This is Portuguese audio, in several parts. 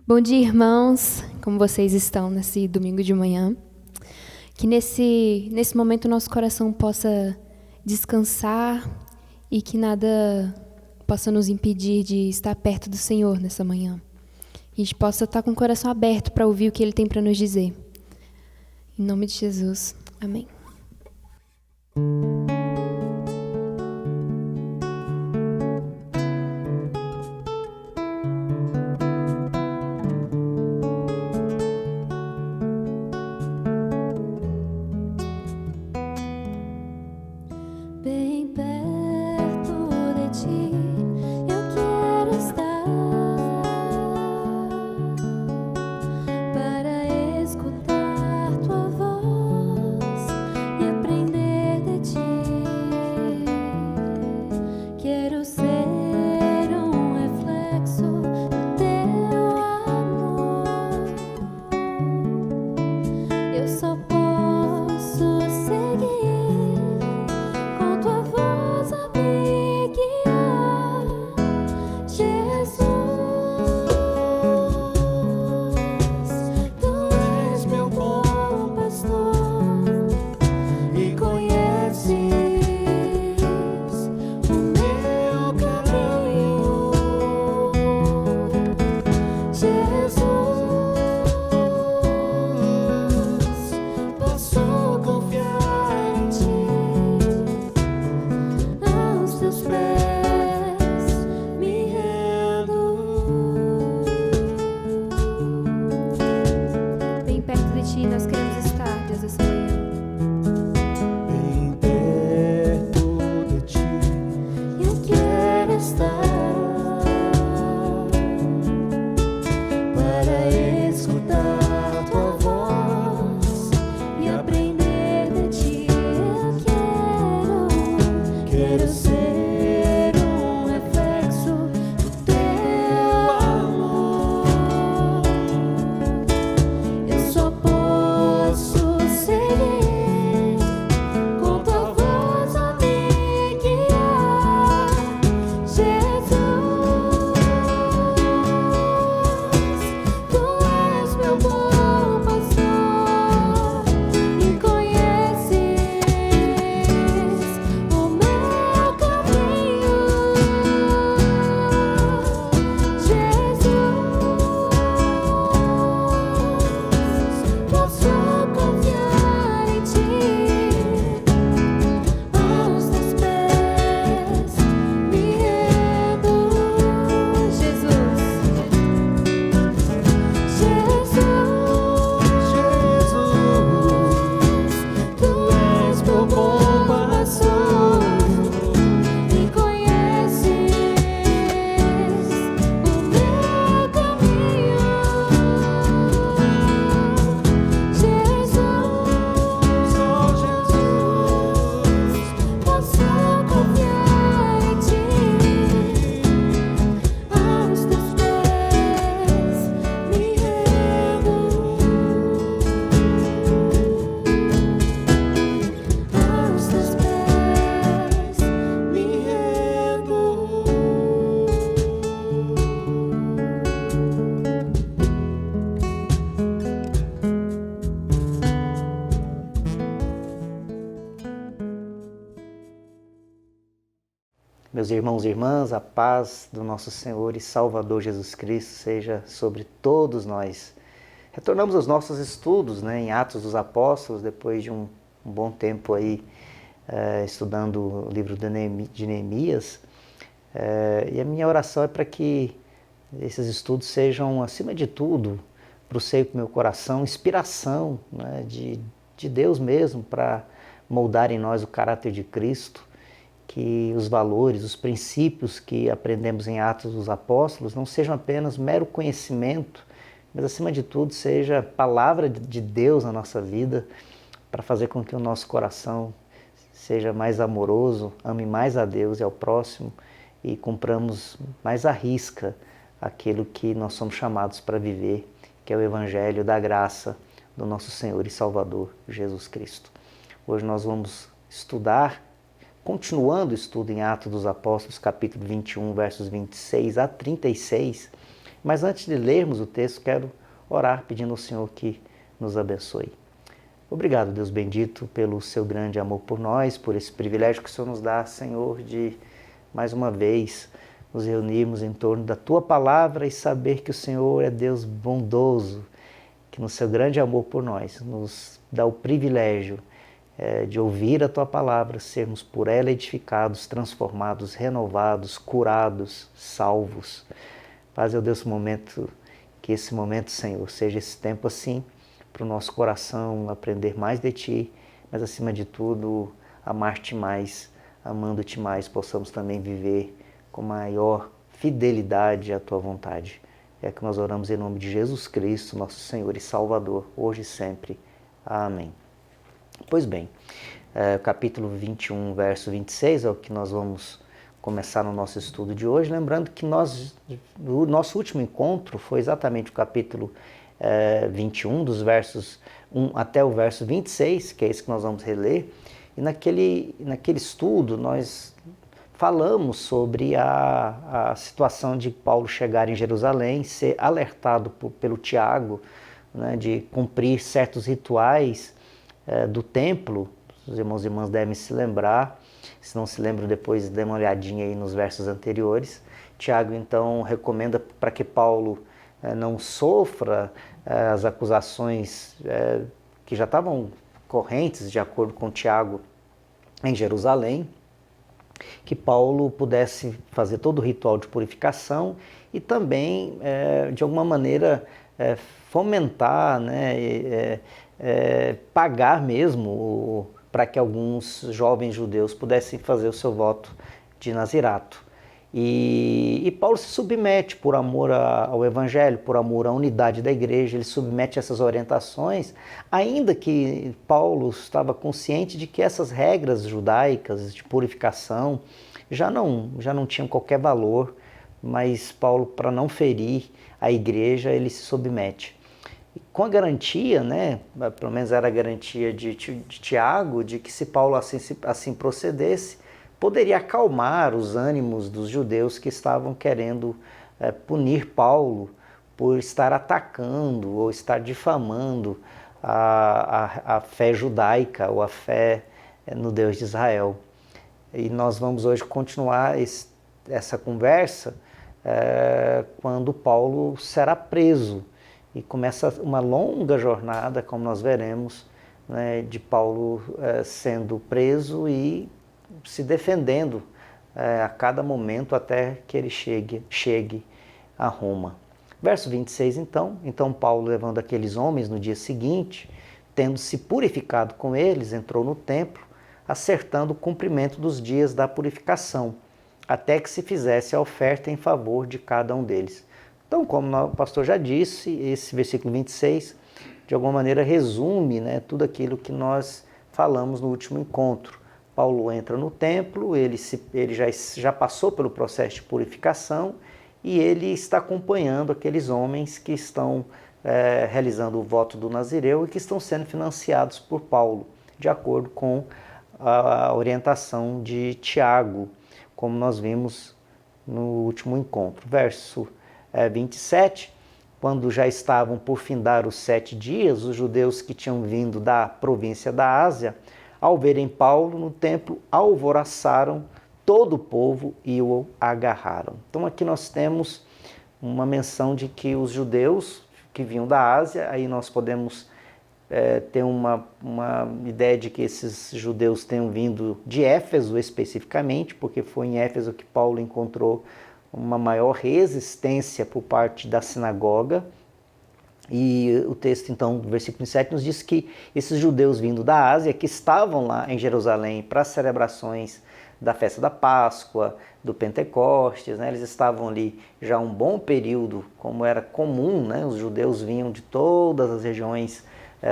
Bom dia, irmãos. Como vocês estão nesse domingo de manhã? Que nesse momento nosso coração possa descansar e que nada possa nos impedir de estar perto do Senhor nessa manhã. Que a gente possa estar com o coração aberto para ouvir o que Ele tem para nos dizer. Em nome de Jesus. Amém. Meus irmãos e irmãs, a paz do nosso Senhor e Salvador Jesus Cristo seja sobre todos nós. Retornamos aos nossos estudos, em Atos dos Apóstolos, depois de um bom tempo aí estudando o livro de Neemias. E a minha oração é para que esses estudos sejam, acima de tudo, para o seio do meu coração, inspiração de Deus mesmo para moldar em nós o caráter de Cristo. Que os valores, os princípios que aprendemos em Atos dos Apóstolos não sejam apenas mero conhecimento, mas acima de tudo seja palavra de Deus na nossa vida para fazer com que o nosso coração seja mais amoroso, ame mais a Deus e ao próximo e cumpramos mais à risca aquilo que nós somos chamados para viver, que é o Evangelho da graça do nosso Senhor e Salvador Jesus Cristo. Hoje nós vamos estudar, continuando o estudo em Atos dos Apóstolos, capítulo 21, versos 26 a 36, Mas antes de lermos o texto, quero orar pedindo ao Senhor que nos abençoe. Obrigado, Deus bendito, pelo seu grande amor por nós, por esse privilégio que o Senhor nos dá, Senhor, de mais uma vez nos reunirmos em torno da Tua palavra e saber que o Senhor é Deus bondoso, que no seu grande amor por nós nos dá o privilégio de ouvir a Tua palavra, sermos por ela edificados, transformados, renovados, curados, salvos. Faz, ó Deus, que esse momento, Senhor, seja esse tempo assim, para o nosso coração aprender mais de Ti, mas acima de tudo, amar-Te mais, amando-Te mais, possamos também viver com maior fidelidade à Tua vontade. É que nós oramos em nome de Jesus Cristo, nosso Senhor e Salvador, hoje e sempre. Amém. Pois bem, capítulo 21, verso 26 é o que nós vamos começar no nosso estudo de hoje, lembrando que o nosso último encontro foi exatamente o capítulo 21, dos versos 1 até o verso 26, que é esse que nós vamos reler, e naquele estudo nós falamos sobre a situação de Paulo chegar em Jerusalém, ser alertado pelo Tiago, né, de cumprir certos rituais do templo. Os irmãos e irmãs devem se lembrar, se não se lembram depois dê uma olhadinha aí nos versos anteriores. Tiago então recomenda para que Paulo não sofra as acusações que já estavam correntes, de acordo com Tiago, em Jerusalém, que Paulo pudesse fazer todo o ritual de purificação e também, de alguma maneira, fomentar, né, pagar mesmo para que alguns jovens judeus pudessem fazer o seu voto de nazirato. E Paulo se submete por amor ao Evangelho, por amor à unidade da igreja, ele submete essas orientações, ainda que Paulo estava consciente de que essas regras judaicas de purificação já não tinham qualquer valor, mas Paulo, para não ferir a igreja, ele se submete. E com a garantia, né, pelo menos era a garantia de Tiago, de que se Paulo assim procedesse, poderia acalmar os ânimos dos judeus que estavam querendo punir Paulo por estar atacando ou estar difamando a fé judaica ou a fé no Deus de Israel. E nós vamos hoje continuar essa conversa quando Paulo será preso e começa uma longa jornada, como nós veremos, né, de Paulo sendo preso e se defendendo a cada momento até que ele chegue a Roma. Verso 26, então Paulo, levando aqueles homens no dia seguinte, tendo se purificado com eles, entrou no templo, acertando o cumprimento dos dias da purificação, até que se fizesse a oferta em favor de cada um deles. Então, como o pastor já disse, esse versículo 26, de alguma maneira, resume, né, tudo aquilo que nós falamos no último encontro. Paulo entra no templo, ele já passou pelo processo de purificação e ele está acompanhando aqueles homens que estão realizando o voto do Nazireu e que estão sendo financiados por Paulo, de acordo com a orientação de Tiago, como nós vimos no último encontro. Verso 27, quando já estavam por findar os 7 dias, os judeus que tinham vindo da província da Ásia, ao verem Paulo no templo, alvoroçaram todo o povo e o agarraram. Então aqui nós temos uma menção de que os judeus que vinham da Ásia, aí nós podemos ter uma ideia de que esses judeus tenham vindo de Éfeso especificamente, porque foi em Éfeso que Paulo encontrou uma maior resistência por parte da sinagoga. E o texto, então, do versículo 7, nos diz que esses judeus vindo da Ásia, que estavam lá em Jerusalém para as celebrações da festa da Páscoa, do Pentecostes, né? Eles estavam ali já um bom período, como era comum, né? Os judeus vinham de todas as regiões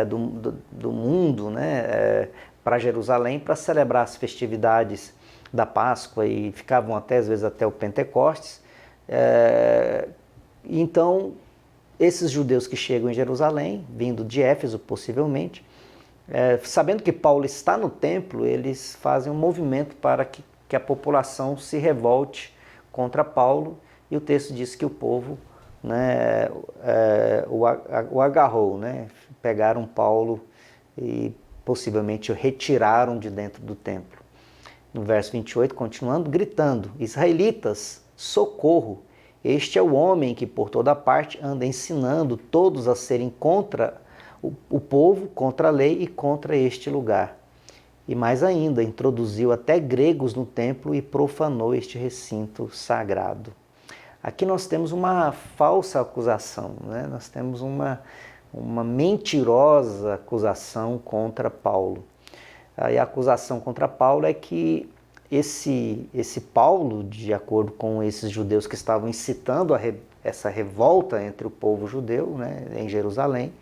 do mundo, né? Para Jerusalém para celebrar as festividades da Páscoa e ficavam até, às vezes, até o Pentecostes. Então, esses judeus que chegam em Jerusalém, vindo de Éfeso possivelmente, sabendo que Paulo está no templo, eles fazem um movimento para que a população se revolte contra Paulo, e o texto diz que o povo né, o agarrou, né, pegaram Paulo e possivelmente o retiraram de dentro do templo. No verso 28, continuando, gritando: Israelitas, socorro! Este é o homem que por toda parte anda ensinando todos a serem contra o povo, contra a lei e contra este lugar. E mais ainda, introduziu até gregos no templo e profanou este recinto sagrado. Aqui nós temos uma falsa acusação, né? Nós temos uma mentirosa acusação contra Paulo. E a acusação contra Paulo é que esse Paulo, de acordo com esses judeus que estavam incitando essa revolta entre o povo judeu, né, em Jerusalém,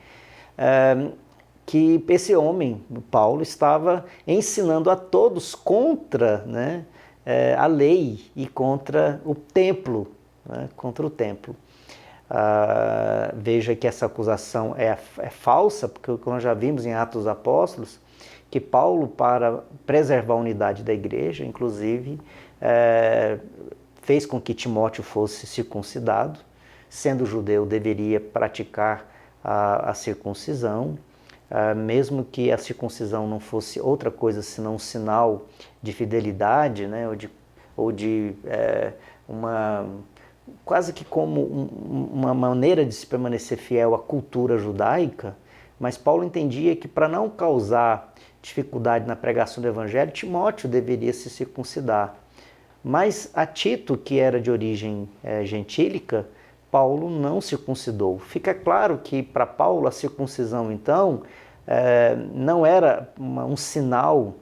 que esse homem, Paulo, estava ensinando a todos contra, né, a lei e contra o templo, né, contra o templo. Veja que essa acusação é falsa, porque como nós já vimos em Atos dos Apóstolos, que Paulo, para preservar a unidade da igreja, inclusive, fez com que Timóteo fosse circuncidado. Sendo judeu, deveria praticar a circuncisão, mesmo que a circuncisão não fosse outra coisa senão um sinal de fidelidade, né, ou de quase que como uma maneira de se permanecer fiel à cultura judaica. Mas Paulo entendia que, para não causar dificuldade na pregação do evangelho, Timóteo deveria se circuncidar. Mas a Tito, que era de origem gentílica, Paulo não circuncidou. Fica claro que para Paulo a circuncisão, então, não era um sinal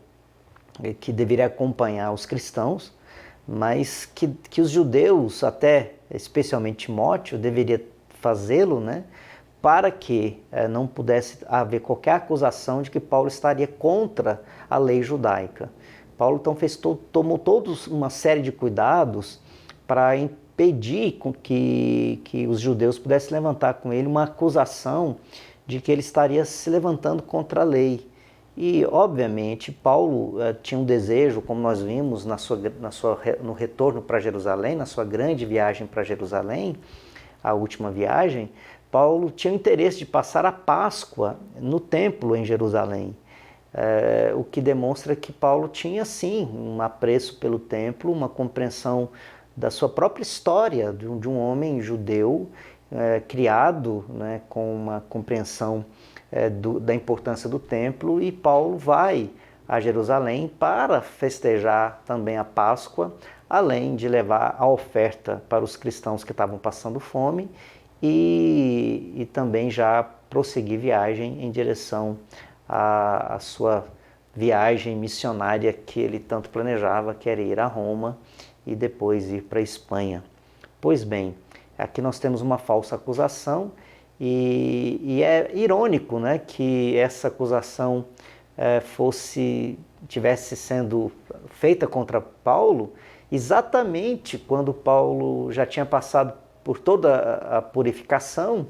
que deveria acompanhar os cristãos, mas que os judeus, até especialmente Timóteo, deveria fazê-lo, né, para que não pudesse haver qualquer acusação de que Paulo estaria contra a lei judaica. Paulo então tomou todos uma série de cuidados para impedir que os judeus pudessem levantar com ele uma acusação de que ele estaria se levantando contra a lei. E, obviamente, Paulo tinha um desejo, como nós vimos no retorno para Jerusalém, na sua grande viagem para Jerusalém, a última viagem. Paulo tinha o interesse de passar a Páscoa no templo em Jerusalém, o que demonstra que Paulo tinha, sim, um apreço pelo templo, uma compreensão da sua própria história, de um homem judeu criado, né, com uma compreensão da importância do templo, e Paulo vai a Jerusalém para festejar também a Páscoa, além de levar a oferta para os cristãos que estavam passando fome e também já prosseguir viagem em direção à sua viagem missionária que ele tanto planejava, que era ir a Roma e depois ir para a Espanha. Pois bem, aqui nós temos uma falsa acusação e é irônico, né, que essa acusação tivesse sendo feita contra Paulo exatamente quando Paulo já tinha passado por toda a purificação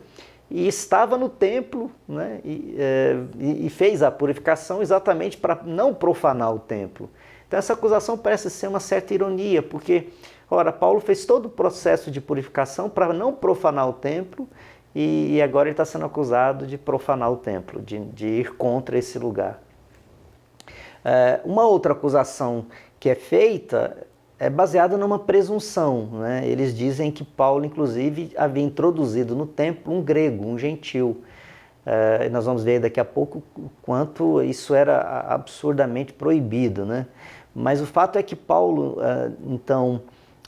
e estava no templo, né, e fez a purificação exatamente para não profanar o templo. Então essa acusação parece ser uma certa ironia, porque, ora, Paulo fez todo o processo de purificação para não profanar o templo e agora ele está sendo acusado de profanar o templo, de ir contra esse lugar. Uma outra acusação que é feita é baseada numa presunção, né? Eles dizem que Paulo, inclusive, havia introduzido no templo um grego, um gentil. Nós vamos ver daqui a pouco o quanto isso era absurdamente proibido, né? Mas o fato é que Paulo, então,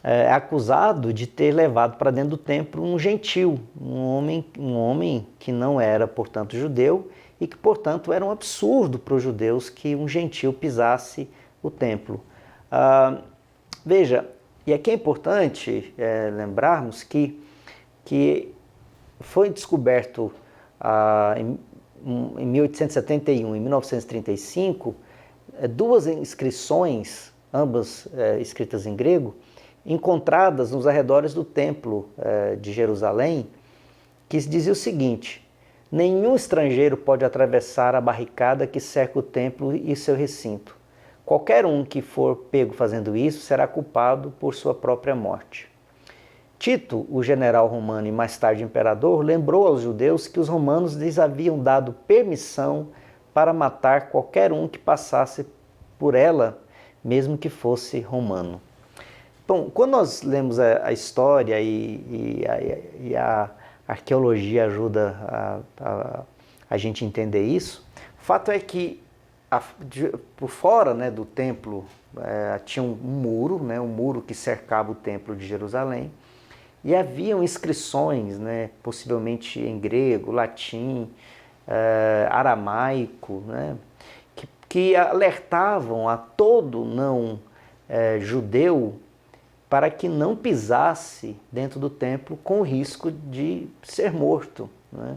é acusado de ter levado para dentro do templo um gentil, um homem que não era, portanto, judeu e que, portanto, era um absurdo para os judeus que um gentil pisasse o templo. Veja, e aqui é importante lembrarmos que foi descoberto em 1871 e 1935 duas inscrições, ambas escritas em grego, encontradas nos arredores do templo de Jerusalém, que dizia o seguinte: nenhum estrangeiro pode atravessar a barricada que cerca o templo e seu recinto. Qualquer um que for pego fazendo isso será culpado por sua própria morte. Tito, o general romano e mais tarde imperador, lembrou aos judeus que os romanos lhes haviam dado permissão para matar qualquer um que passasse por ela, mesmo que fosse romano. Bom, quando nós lemos a história e a arqueologia ajuda a gente entender isso, o fato é que por fora, né, do templo tinha um muro, né, um muro que cercava o templo de Jerusalém, e haviam inscrições, né, possivelmente em grego, latim, aramaico, né, que alertavam a todo não judeu para que não pisasse dentro do templo com o risco de ser morto, né,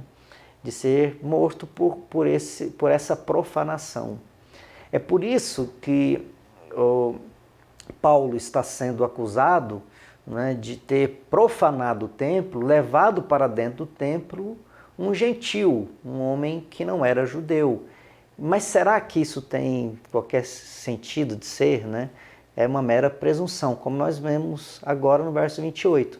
de ser morto por essa profanação. É por isso que Paulo está sendo acusado, né, de ter profanado o templo, levado para dentro do templo um gentil, um homem que não era judeu. Mas será que isso tem qualquer sentido de ser, né? É uma mera presunção, como nós vemos agora no verso 28.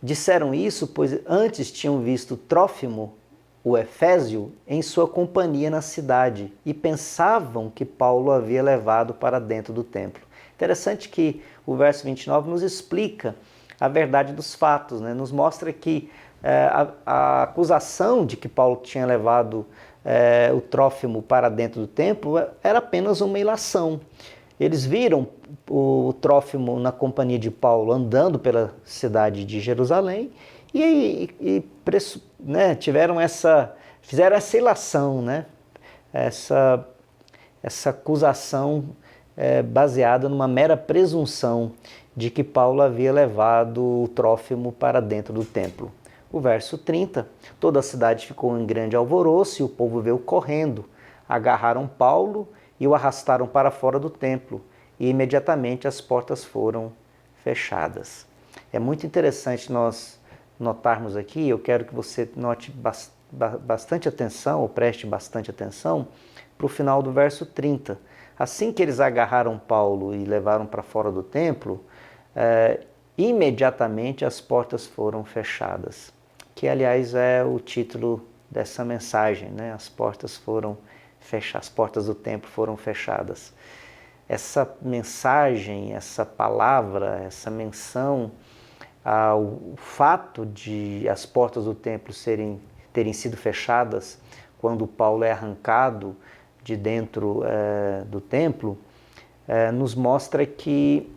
Disseram isso, pois antes tinham visto Trófimo, o Efésio, em sua companhia na cidade e pensavam que Paulo havia levado para dentro do templo. Interessante que o verso 29 nos explica a verdade dos fatos, né? Nos mostra que a acusação de que Paulo tinha levado o Trófimo para dentro do templo era apenas uma ilação. Eles viram o Trófimo na companhia de Paulo andando pela cidade de Jerusalém né, fizeram essa ilação, né? Essa acusação baseada numa mera presunção de que Paulo havia levado o Trófimo para dentro do templo. O verso 30, toda a cidade ficou em grande alvoroço e o povo veio correndo. Agarraram Paulo e o arrastaram para fora do templo e imediatamente as portas foram fechadas. É muito interessante nós notarmos aqui, eu quero que você note bastante atenção, ou preste bastante atenção, para o final do verso 30. Assim que eles agarraram Paulo e levaram para fora do templo, imediatamente as portas foram fechadas, que aliás é o título dessa mensagem, né? As portas foram fechadas, as portas do templo foram fechadas. Essa mensagem, essa palavra, essa menção ao fato de as portas do templo terem sido fechadas quando Paulo é arrancado de dentro do templo, nos mostra que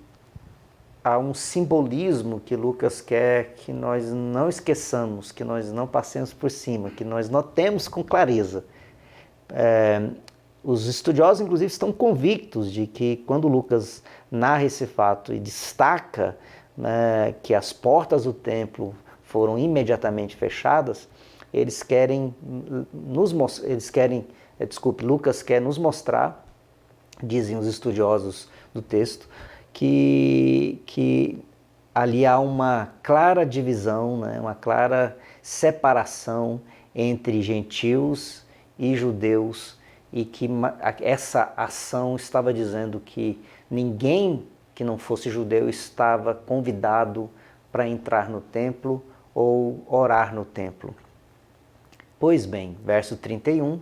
há um simbolismo que Lucas quer que nós não esqueçamos, que nós não passemos por cima, que nós notemos com clareza. Os estudiosos, inclusive, estão convictos de que quando Lucas narra esse fato e destaca, né, que as portas do templo foram imediatamente fechadas, Lucas quer nos mostrar, dizem os estudiosos do texto, que ali há uma clara divisão, né, uma clara separação entre gentios e judeus, e que essa ação estava dizendo que ninguém que não fosse judeu estava convidado para entrar no templo ou orar no templo. Pois bem, verso 31,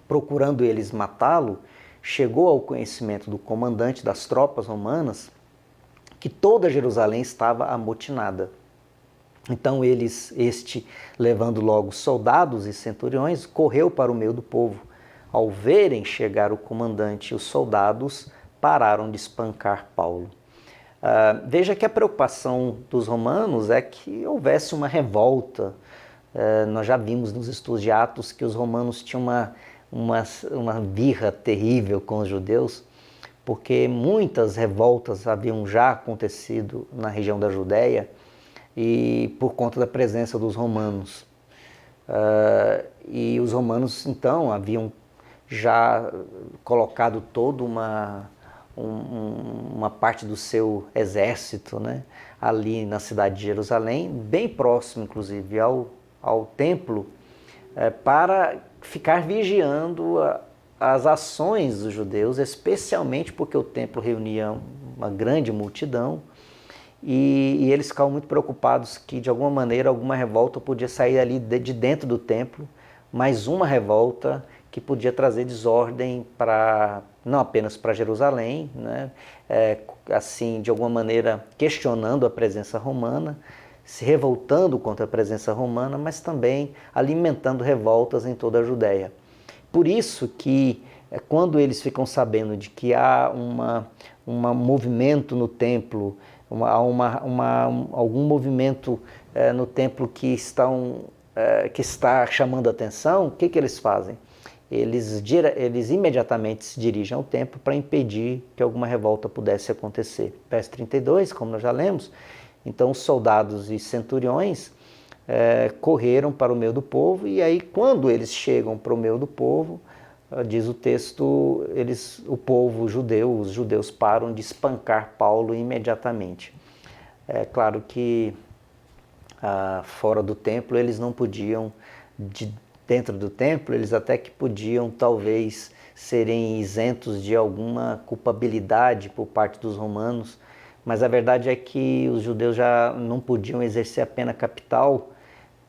procurando eles matá-lo, chegou ao conhecimento do comandante das tropas romanas que toda Jerusalém estava amotinada. Então este, levando logo soldados e centuriões, correu para o meio do povo. Ao verem chegar o comandante e os soldados, pararam de espancar Paulo. Veja que a preocupação dos romanos é que houvesse uma revolta. Nós já vimos nos estudos de Atos que os romanos tinham uma birra terrível com os judeus, porque muitas revoltas haviam já acontecido na região da Judéia e por conta da presença dos romanos. E os romanos, então, haviam já colocado toda uma parte do seu exército, né, ali na cidade de Jerusalém, bem próximo, inclusive, ao templo, para ficar vigiando as ações dos judeus, especialmente porque o templo reunia uma grande multidão e eles ficavam muito preocupados que de alguma maneira alguma revolta podia sair ali de dentro do templo, mais uma revolta que podia trazer desordem não apenas para Jerusalém, né? Assim, de alguma maneira questionando a presença romana, se revoltando contra a presença romana, mas também alimentando revoltas em toda a Judéia. Por isso que quando eles ficam sabendo de que há um movimento no templo, algum movimento no templo que está chamando a atenção, o que eles fazem? Eles imediatamente se dirigem ao templo para impedir que alguma revolta pudesse acontecer. Verso 32, como nós já lemos, então os soldados e centuriões correram para o meio do povo, e aí quando eles chegam para o meio do povo, diz o texto, os judeus param de espancar Paulo imediatamente. É claro que fora do templo eles não podiam, dentro do templo eles até que podiam talvez serem isentos de alguma culpabilidade por parte dos romanos, mas a verdade é que os judeus já não podiam exercer a pena capital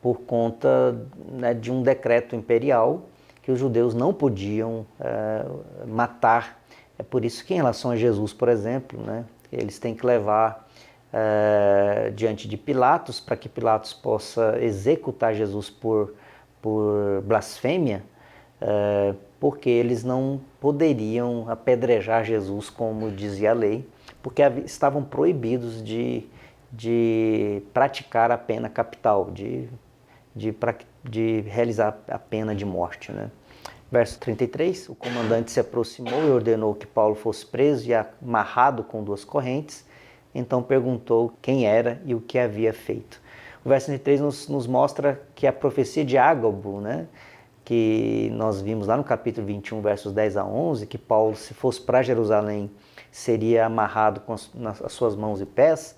por conta, né, de um decreto imperial, que os judeus não podiam matar. É por isso que em relação a Jesus, por exemplo, né, eles têm que levar diante de Pilatos, para que Pilatos possa executar Jesus por blasfêmia, porque eles não poderiam apedrejar Jesus como dizia a lei, porque estavam proibidos de praticar a pena capital, de realizar a pena de morte, né? Verso 33, o comandante se aproximou e ordenou que Paulo fosse preso e amarrado com 2 correntes. Então perguntou quem era e o que havia feito. O verso 33 nos mostra que a profecia de Ágabo, né, que nós vimos lá no capítulo 21, versos 10 a 11, que Paulo, se fosse para Jerusalém, seria amarrado com as suas mãos e pés.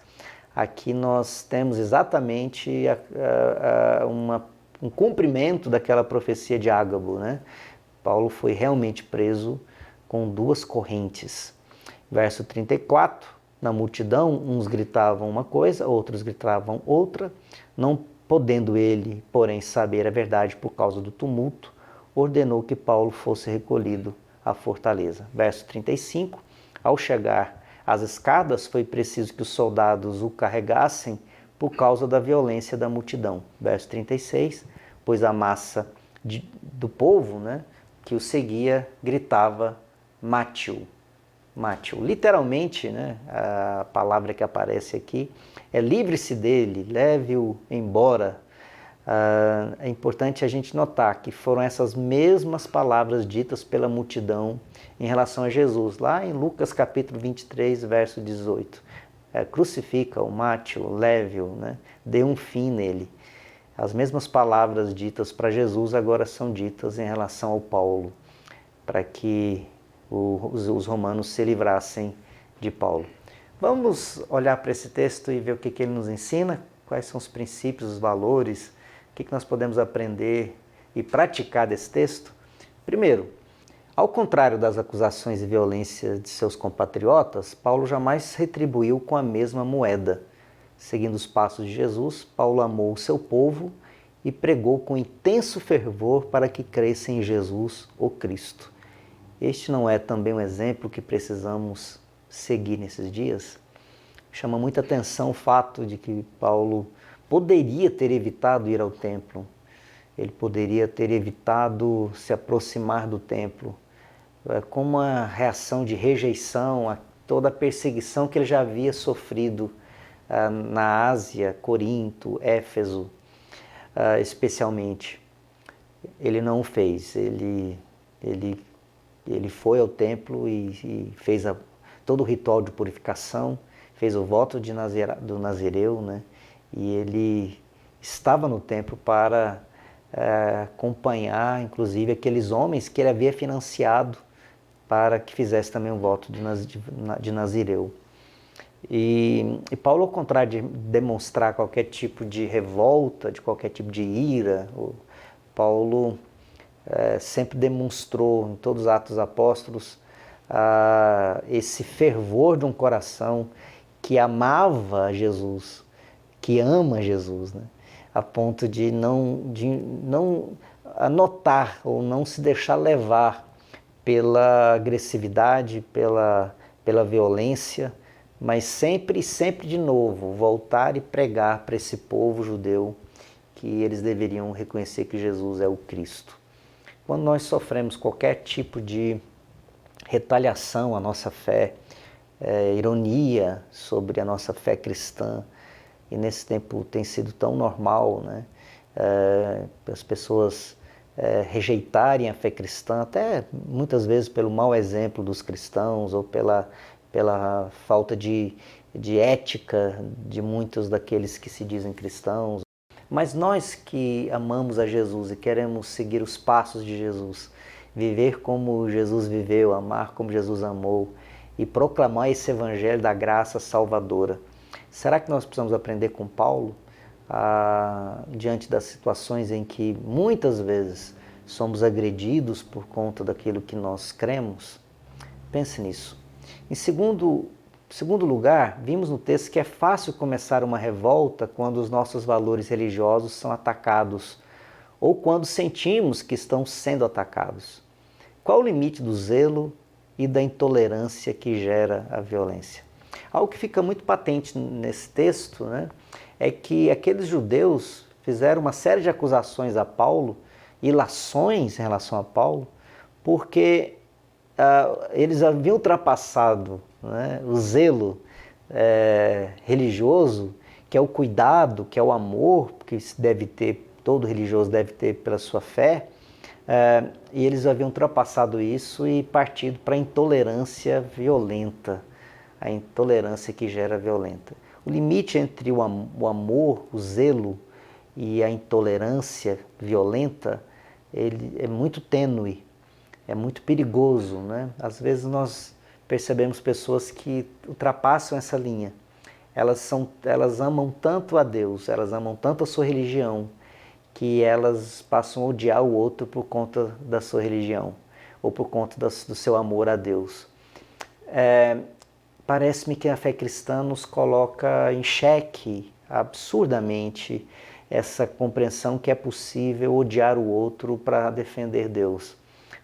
Aqui nós temos exatamente um cumprimento daquela profecia de Ágabo, né? Paulo foi realmente preso com 2 correntes. Verso 34, na multidão, uns gritavam uma coisa, outros gritavam outra, não podendo ele, porém, saber a verdade por causa do tumulto, ordenou que Paulo fosse recolhido à fortaleza. Verso 35, ao chegar às escadas, foi preciso que os soldados o carregassem por causa da violência da multidão. Verso 36, pois a massa do povo, né, que o seguia gritava mate-o. Mate-o. Literalmente, né, a palavra que aparece aqui é livre-se dele, leve-o embora. É importante a gente notar que foram essas mesmas palavras ditas pela multidão em relação a Jesus, lá em Lucas capítulo 23, verso 18. Crucifica-o, mate-o, leve-o, né, dê um fim nele. As mesmas palavras ditas para Jesus agora são ditas em relação ao Paulo, para que os romanos se livrassem de Paulo. Vamos olhar para esse texto e ver o que ele nos ensina, quais são os princípios, os valores, o que nós podemos aprender e praticar desse texto. Primeiro, ao contrário das acusações e violência de seus compatriotas, Paulo jamais retribuiu com a mesma moeda. Seguindo os passos de Jesus, Paulo amou o seu povo e pregou com intenso fervor para que crescem em Jesus, o Cristo. Este não é também um exemplo que precisamos seguir nesses dias? Chama muita atenção o fato de que Paulo poderia ter evitado ir ao templo, ele poderia ter evitado se aproximar do templo, como uma reação de rejeição a toda a perseguição que ele já havia sofrido na Ásia, Corinto, Éfeso, especialmente. Ele não o fez, ele foi ao templo e fez todo o ritual de purificação, fez o voto do Nazireu, né? E ele estava no templo para acompanhar, inclusive, aqueles homens que ele havia financiado para que fizesse também o voto de Nazireu. E Paulo, ao contrário de demonstrar qualquer tipo de revolta, de qualquer tipo de ira, Paulo sempre demonstrou em todos os Atos dos Apóstolos esse fervor de um coração que amava Jesus, que ama Jesus, né? A ponto de não anotar ou não se deixar levar pela agressividade, pela violência, mas sempre de novo voltar e pregar para esse povo judeu que eles deveriam reconhecer que Jesus é o Cristo. Quando nós sofremos qualquer tipo de retaliação à nossa fé, ironia sobre a nossa fé cristã, e nesse tempo tem sido tão normal, né? As pessoas rejeitarem a fé cristã, até muitas vezes pelo mau exemplo dos cristãos ou pela falta de ética de muitos daqueles que se dizem cristãos. Mas nós que amamos a Jesus e queremos seguir os passos de Jesus, viver como Jesus viveu, amar como Jesus amou e proclamar esse evangelho da graça salvadora, será que nós precisamos aprender com Paulo, diante das situações em que muitas vezes somos agredidos por conta daquilo que nós cremos? Pense nisso. Em segundo lugar, vimos no texto que é fácil começar uma revolta quando os nossos valores religiosos são atacados ou quando sentimos que estão sendo atacados. Qual o limite do zelo e da intolerância que gera a violência? Algo que fica muito patente nesse texto, né, é que aqueles judeus fizeram uma série de acusações a Paulo, ilações em relação a Paulo, porque eles haviam ultrapassado, né, o zelo religioso, que é o cuidado, que é o amor que todo religioso deve ter pela sua fé, e eles haviam ultrapassado isso e partido para a intolerância violenta, a intolerância que gera violenta. O limite entre o amor, o zelo e a intolerância violenta, ele é muito tênue, é muito perigoso, né? Às vezes nós percebemos pessoas que ultrapassam essa linha. Elas amam tanto a Deus, elas amam tanto a sua religião, que elas passam a odiar o outro por conta da sua religião, ou por conta do seu amor a Deus. Parece-me que a fé cristã nos coloca em xeque absurdamente essa compreensão que é possível odiar o outro para defender Deus.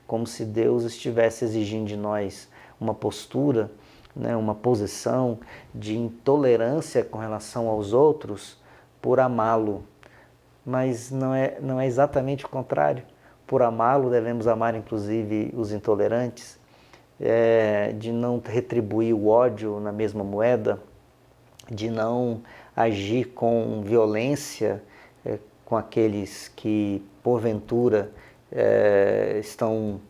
Como se Deus estivesse exigindo de nós uma postura, né, uma posição de intolerância com relação aos outros por amá-lo. Mas não é exatamente o contrário. Por amá-lo devemos amar inclusive os intolerantes, de não retribuir o ódio na mesma moeda, de não agir com violência com aqueles que porventura estão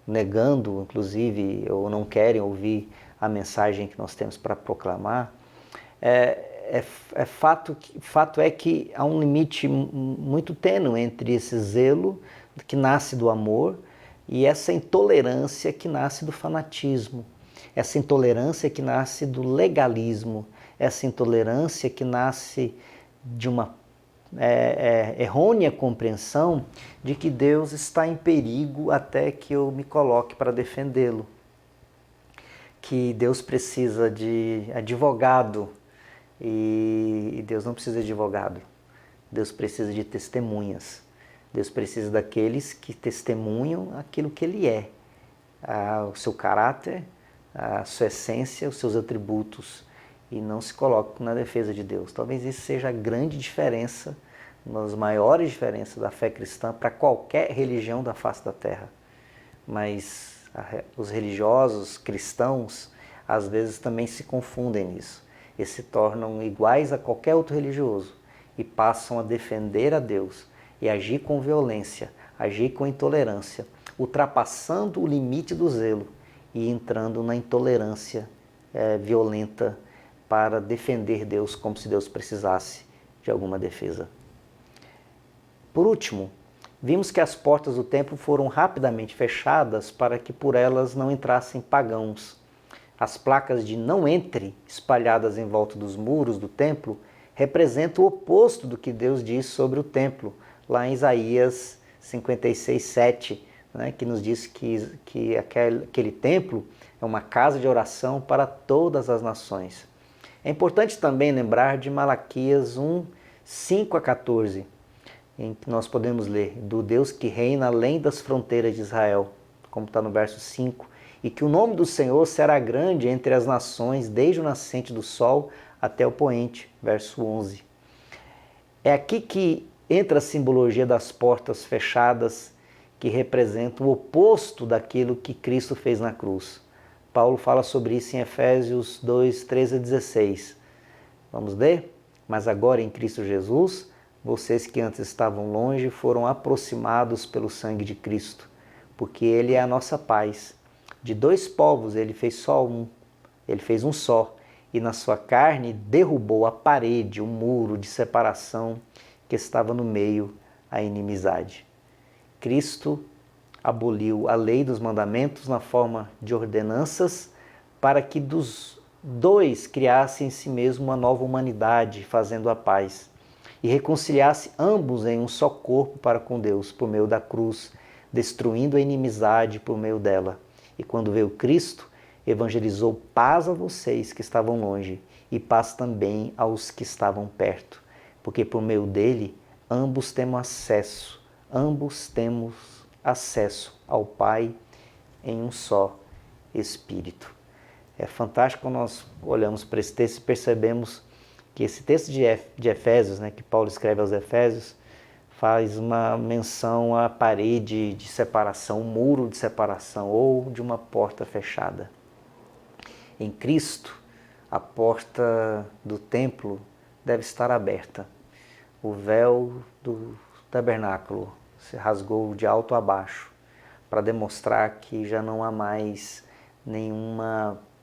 negando, inclusive, ou não querem ouvir a mensagem que nós temos para proclamar. Fato é que há um limite muito tênue entre esse zelo que nasce do amor e essa intolerância que nasce do fanatismo, essa intolerância que nasce do legalismo, essa intolerância que nasce de uma errônea compreensão de que Deus está em perigo até que eu me coloque para defendê-lo, que Deus precisa de advogado, e Deus não precisa de advogado, Deus precisa de testemunhas, Deus precisa daqueles que testemunham aquilo que Ele é, o seu caráter, a sua essência, os seus atributos, e não se colocam na defesa de Deus. Talvez isso seja a grande diferença, uma das maiores diferenças da fé cristã para qualquer religião da face da terra. Mas os religiosos cristãos às vezes também se confundem nisso e se tornam iguais a qualquer outro religioso e passam a defender a Deus e agir com violência, agir com intolerância, ultrapassando o limite do zelo e entrando na intolerância violenta para defender Deus como se Deus precisasse de alguma defesa. Por último, vimos que as portas do templo foram rapidamente fechadas para que por elas não entrassem pagãos. As placas de "não entre" espalhadas em volta dos muros do templo representam o oposto do que Deus diz sobre o templo, lá em Isaías 56:7, né, que nos diz que aquele templo é uma casa de oração para todas as nações. É importante também lembrar de Malaquias 1, 5 a 14, em que nós podemos ler do Deus que reina além das fronteiras de Israel, como está no verso 5, e que o nome do Senhor será grande entre as nações, desde o nascente do sol até o poente, verso 11. É aqui que entra a simbologia das portas fechadas, que representa o oposto daquilo que Cristo fez na cruz. Paulo fala sobre isso em Efésios 2, 13 a 16. Vamos ler? Mas agora em Cristo Jesus, vocês que antes estavam longe foram aproximados pelo sangue de Cristo, porque Ele é a nossa paz. De dois povos Ele fez só um, Ele fez um só, e na sua carne derrubou a parede, o muro de separação que estava no meio, a inimizade. Cristo aboliu a lei dos mandamentos na forma de ordenanças para que dos dois criasse em si mesmo uma nova humanidade, fazendo a paz, e reconciliasse ambos em um só corpo para com Deus, por meio da cruz, destruindo a inimizade por meio dela. E quando veio Cristo, evangelizou paz a vocês que estavam longe e paz também aos que estavam perto, porque por meio dele ambos temos acesso ao Pai em um só Espírito. É fantástico quando nós olhamos para esse texto e percebemos que esse texto de Efésios, né, que Paulo escreve aos Efésios, faz uma menção à parede de separação, um muro de separação ou de uma porta fechada. Em Cristo, a porta do templo deve estar aberta. O véu do tabernáculo se rasgou de alto a baixo para demonstrar que já não há mais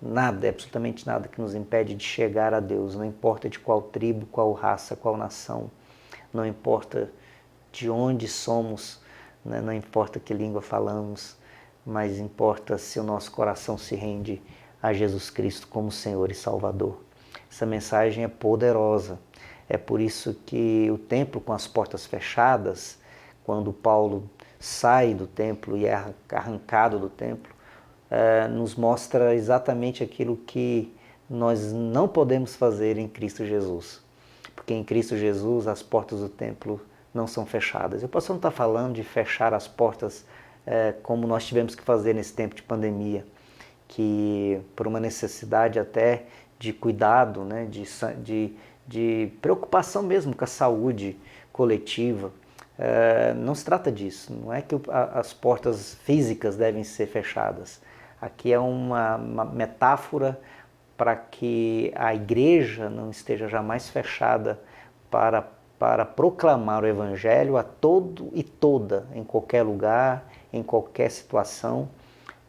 nada, absolutamente nada que nos impede de chegar a Deus. Não importa de qual tribo, qual raça, qual nação, não importa de onde somos, né? Não importa que língua falamos, mas importa se o nosso coração se rende a Jesus Cristo como Senhor e Salvador. Essa mensagem é poderosa. É por isso que o templo com as portas fechadas, quando Paulo sai do templo e é arrancado do templo, nos mostra exatamente aquilo que nós não podemos fazer em Cristo Jesus. Porque em Cristo Jesus as portas do templo não são fechadas. Eu posso não estar falando de fechar as portas como nós tivemos que fazer nesse tempo de pandemia, que por uma necessidade até de cuidado, né, de preocupação mesmo com a saúde coletiva. Não se trata disso, não é que as portas físicas devem ser fechadas. Aqui é uma metáfora para que a igreja não esteja jamais fechada para proclamar o Evangelho a todo e toda, em qualquer lugar, em qualquer situação,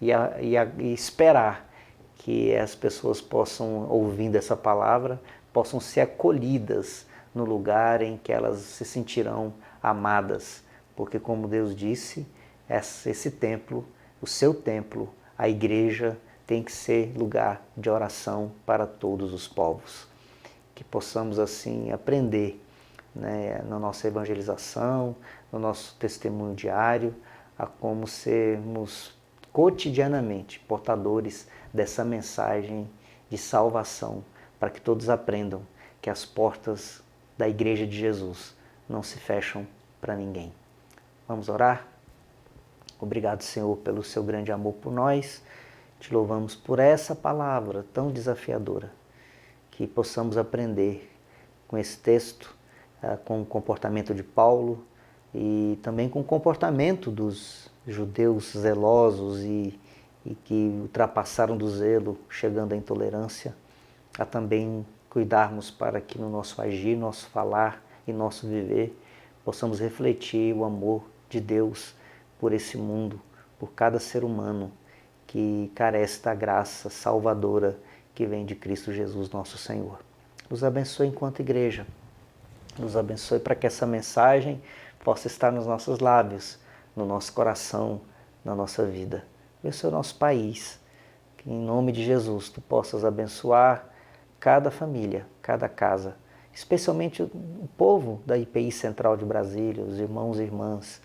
e esperar que as pessoas possam, ouvindo essa palavra, possam ser acolhidas no lugar em que elas se sentirão amadas. Porque, como Deus disse, esse templo, o seu templo, a igreja, tem que ser lugar de oração para todos os povos. Que possamos, assim, aprender, né, na nossa evangelização, no nosso testemunho diário, a como sermos cotidianamente portadores dessa mensagem de salvação, para que todos aprendam que as portas da Igreja de Jesus não se fecham para ninguém. Vamos orar? Obrigado, Senhor, pelo seu grande amor por nós. Te louvamos por essa palavra tão desafiadora, que possamos aprender com esse texto, com o comportamento de Paulo e também com o comportamento dos judeus zelosos e que ultrapassaram do zelo, chegando à intolerância, a também cuidarmos para que no nosso agir, nosso falar e nosso viver possamos refletir o amor de Deus por esse mundo, por cada ser humano que carece da graça salvadora que vem de Cristo Jesus, nosso Senhor. Nos abençoe enquanto igreja, nos abençoe para que essa mensagem possa estar nos nossos lábios, no nosso coração, na nossa vida. Abençoe o nosso país, que em nome de Jesus tu possas abençoar cada família, cada casa, especialmente o povo da IPI Central de Brasília, os irmãos e irmãs,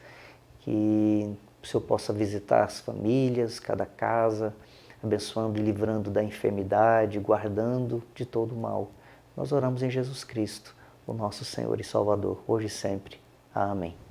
que o Senhor possa visitar as famílias, cada casa, abençoando e livrando da enfermidade, guardando de todo o mal. Nós oramos em Jesus Cristo, o nosso Senhor e Salvador, hoje e sempre. Amém.